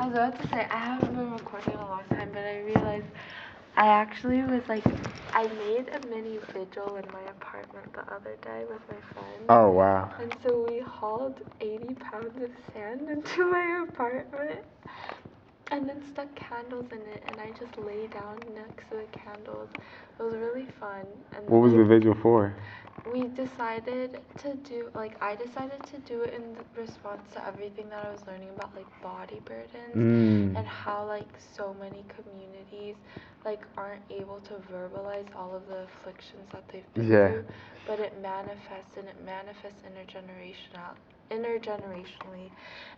I was about to say, I haven't been recording in a long time, but I realized I actually was like, I made a mini vigil in my apartment the other day with my friend. Oh, wow. And so we hauled 80 pounds of sand into my apartment and then stuck candles in it, and I just lay down next to the candles. It was really fun. And What was the vigil for? we decided to do, like, I decided to do it in response to everything that I was learning about, like, body burdens and how, like, so many communities, like, aren't able to verbalize all of the afflictions that they've been through, but it manifests, and it manifests intergenerationally,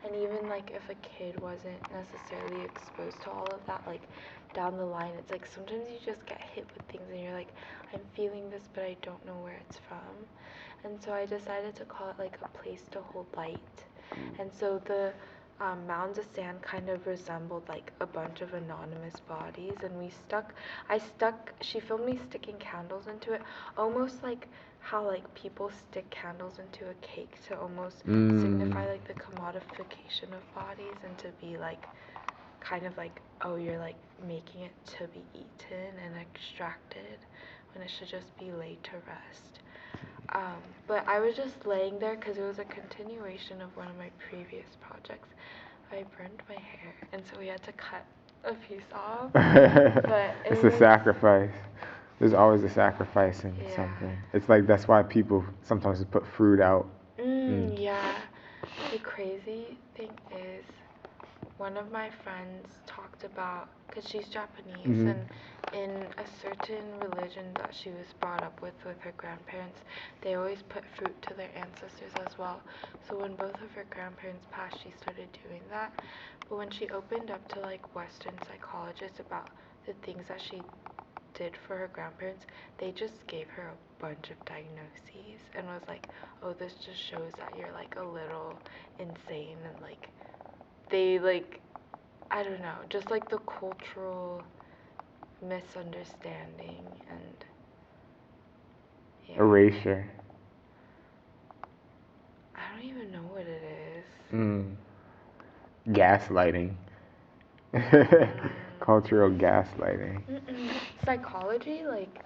and even, like, if a kid wasn't necessarily exposed to all of that, like, down the line, it's like sometimes you just get hit with things and you're like, I'm feeling this, but I don't know where it's from. And so I decided to call it like a place to hold light. And so the mounds of sand kind of resembled like a bunch of anonymous bodies, and she filmed me sticking candles into it, almost like how like people stick candles into a cake to almost signify like the commodification of bodies, and to be like kind of like, oh, you're like making it to be eaten and extracted when it should just be laid to rest. But I was just laying there because it was a continuation of one of my previous projects. I burned my hair, and so we had to cut a piece off. But it's a sacrifice. There's always a sacrifice in something. It's like that's why people sometimes put fruit out. Yeah. The crazy thing is, one of my friends talked about, because she's Japanese, and in a certain religion that she was brought up with her grandparents, they always put fruit to their ancestors as well. So when both of her grandparents passed, she started doing that. But when she opened up to like Western psychologists about the things that she did for her grandparents, they just gave her a bunch of diagnoses and was like, oh, this just shows that you're like a little insane, and like they like, I don't know, just like the cultural misunderstanding and erasure. I don't even know what it is. Gaslighting. Cultural gaslighting. Psychology, like,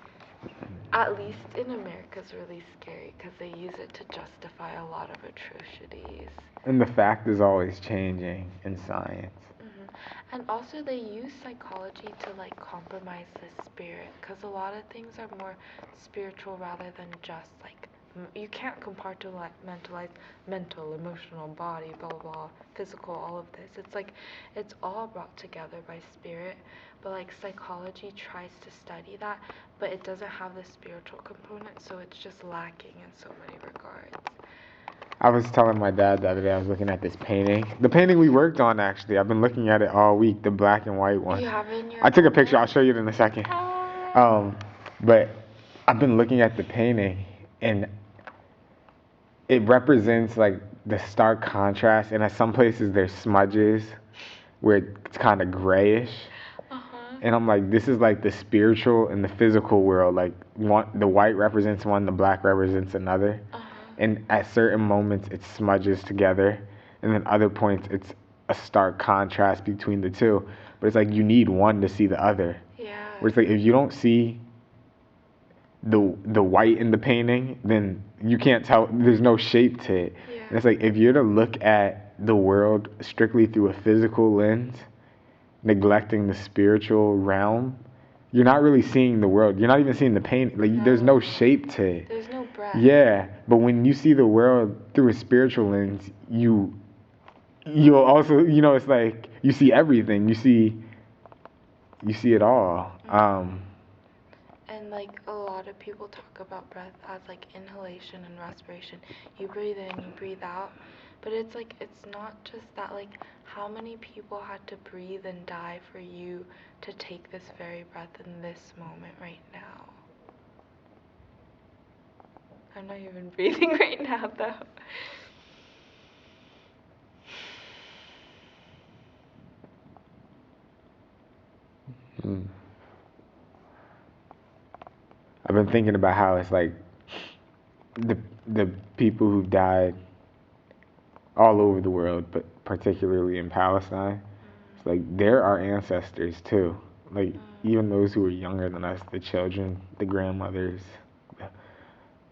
at least in America, is really scary because they use it to justify a lot of atrocities. And the fact is always changing in science. And also they use psychology to like compromise the spirit, because a lot of things are more spiritual rather than just like, you can't compartmentalize mental, emotional, body, blah blah blah, physical, all of this. It's like it's all brought together by spirit, but like psychology tries to study that, but it doesn't have the spiritual component, so it's just lacking in so many regards. I was telling my dad the other day, I was looking at this painting. The painting we worked on, actually. I've been looking at it all week, the black and white one. You have it in your I took a picture. I'll show you it in a second. But I've been looking at the painting, and it represents like the stark contrast. And at some places there's smudges where it's kind of grayish. And I'm like, this is like the spiritual and the physical world. Like the white represents one, the black represents another. And at certain moments it smudges together, and then other points it's a stark contrast between the two. But it's like you need one to see the other. Yeah. Where it's like if you don't see the white in the painting, then you can't tell. There's no shape to it. Yeah. And it's like if you're to look at the world strictly through a physical lens, neglecting the spiritual realm, you're not really seeing the world. You're not even seeing the painting. Like there's no shape to it. There's no breath. Yeah, but when you see the world through a spiritual lens, you'll also, it's like you see everything. You see it all. And like a lot of people talk about breath as like inhalation and respiration. You breathe in, you breathe out. But it's like, it's not just that, like how many people had to breathe and die for you to take this very breath in this moment right now? I'm not even breathing right now though. I've been thinking about how it's like the people who died all over the world, but particularly in Palestine. It's like they're our ancestors too. Like even those who are younger than us, the children, the grandmothers, the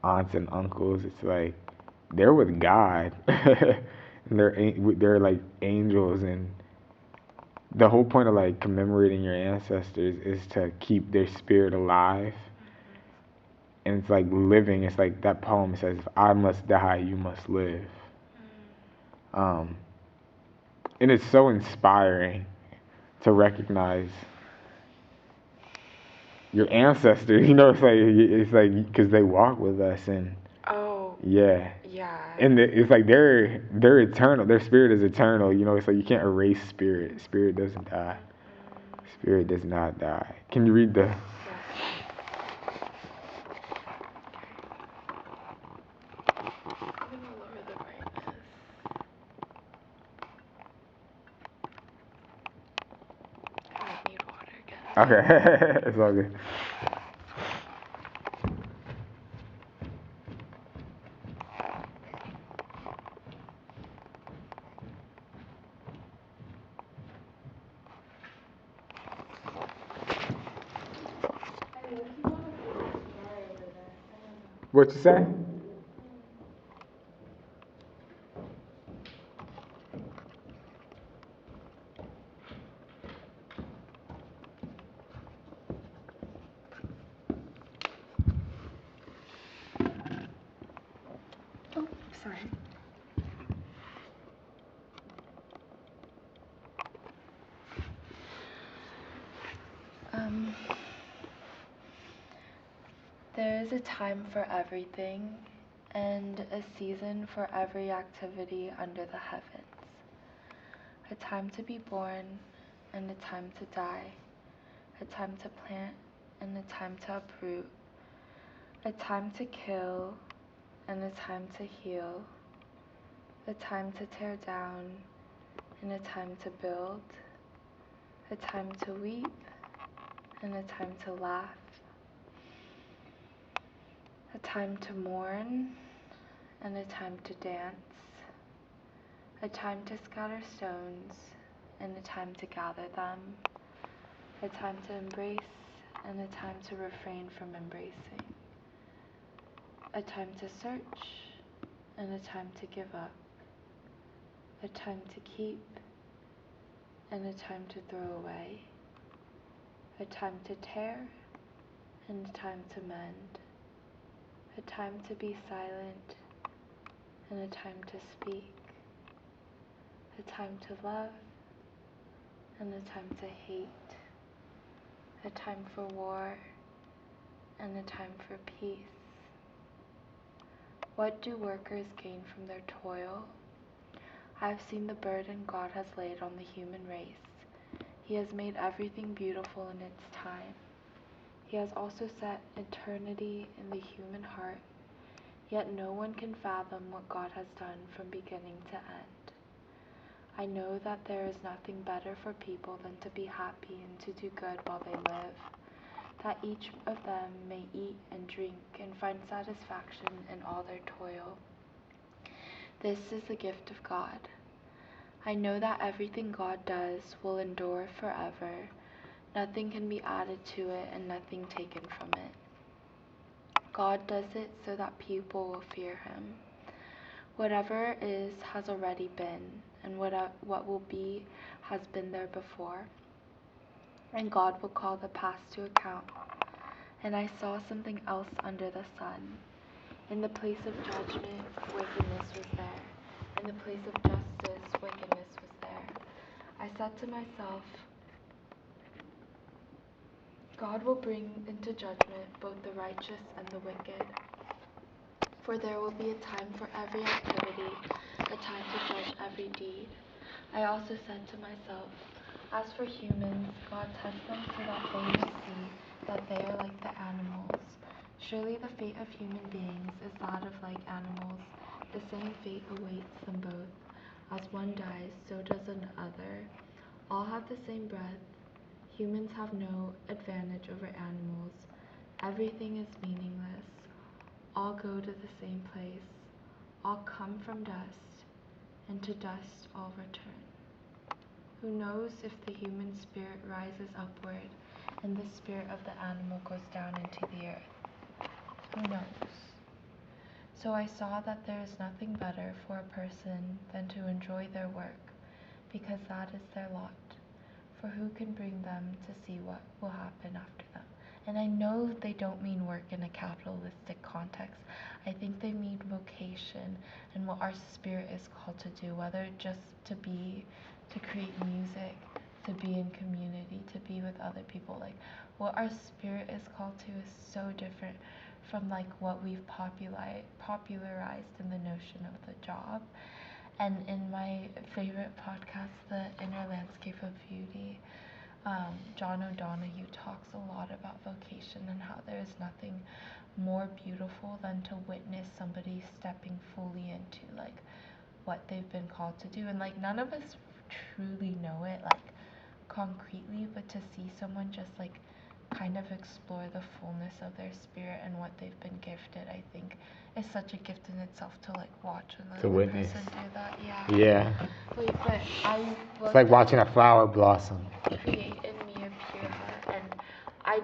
aunts and uncles. It's like they're with God, and they're like angels, and the whole point of like commemorating your ancestors is to keep their spirit alive. And it's like living. It's like that poem says, "If I must die, you must live." Um, and it's so inspiring to recognize your ancestors. You know, it's like because they walk with us, and Oh, yeah, yeah. and it's like they're eternal. Their spirit is eternal. You know, it's like you can't erase spirit. Spirit doesn't die. Spirit does not die. Can you read the? Yes. I'm gonna lower the brightness. I need water again. Okay, it's all good. What you say? Oh, sorry. There is a time for everything, and a season for every activity under the heavens. A time to be born, and a time to die. A time to plant, and a time to uproot. A time to kill, and a time to heal. A time to tear down, and a time to build. A time to weep, and a time to laugh. A time to mourn, and a time to dance. A time to scatter stones, and a time to gather them. A time to embrace, and a time to refrain from embracing. A time to search, and a time to give up. A time to keep, and a time to throw away. A time to tear, and a time to mend. A time to be silent, and a time to speak. A time to love, and a time to hate. A time for war, and a time for peace. What do workers gain from their toil? I have seen the burden God has laid on the human race. He has made everything beautiful in its time. He has also set eternity in the human heart, yet no one can fathom what God has done from beginning to end. I know that there is nothing better for people than to be happy and to do good while they live, that each of them may eat and drink and find satisfaction in all their toil. This is the gift of God. I know that everything God does will endure forever. Nothing can be added to it and nothing taken from it. God does it so that people will fear him. Whatever is has already been, and what will be has been there before. And God will call the past to account. And I saw something else under the sun. In the place of judgment, wickedness was there. In the place of justice, wickedness was there. I said to myself, God will bring into judgment both the righteous and the wicked. For there will be a time for every activity, a time to judge every deed. I also said to myself, as for humans, God tests them so that they may see that they are like the animals. Surely the fate of human beings is that of like animals. The same fate awaits them both. As one dies, so does another. All have the same breath. Humans have no advantage over animals. Everything is meaningless. All go to the same place. All come from dust, and to dust all return. Who knows if the human spirit rises upward and the spirit of the animal goes down into the earth? Who knows? So I saw that there is nothing better for a person than to enjoy their work, because that is their lot. For who can bring them to see what will happen after them? And I know they don't mean work in a capitalistic context. I think they mean vocation and what our spirit is called to do, whether just to create music, to be in community, to be with other people. Like, what our spirit is called to is so different from like what we've popularized in the notion of the job. And in my favorite podcast, The Inner Landscape of Beauty, John O'Donohue talks a lot about vocation and how there is nothing more beautiful than to witness somebody stepping fully into like what they've been called to do. And like none of us truly know it like concretely, but to see someone just like kind of explore the fullness of their spirit and what they've been gifted, I think is such a gift in itself to like watch To another witness. person do that. Yeah. Wait, but I It's like watching a flower blossom. create in me a pure heart, and I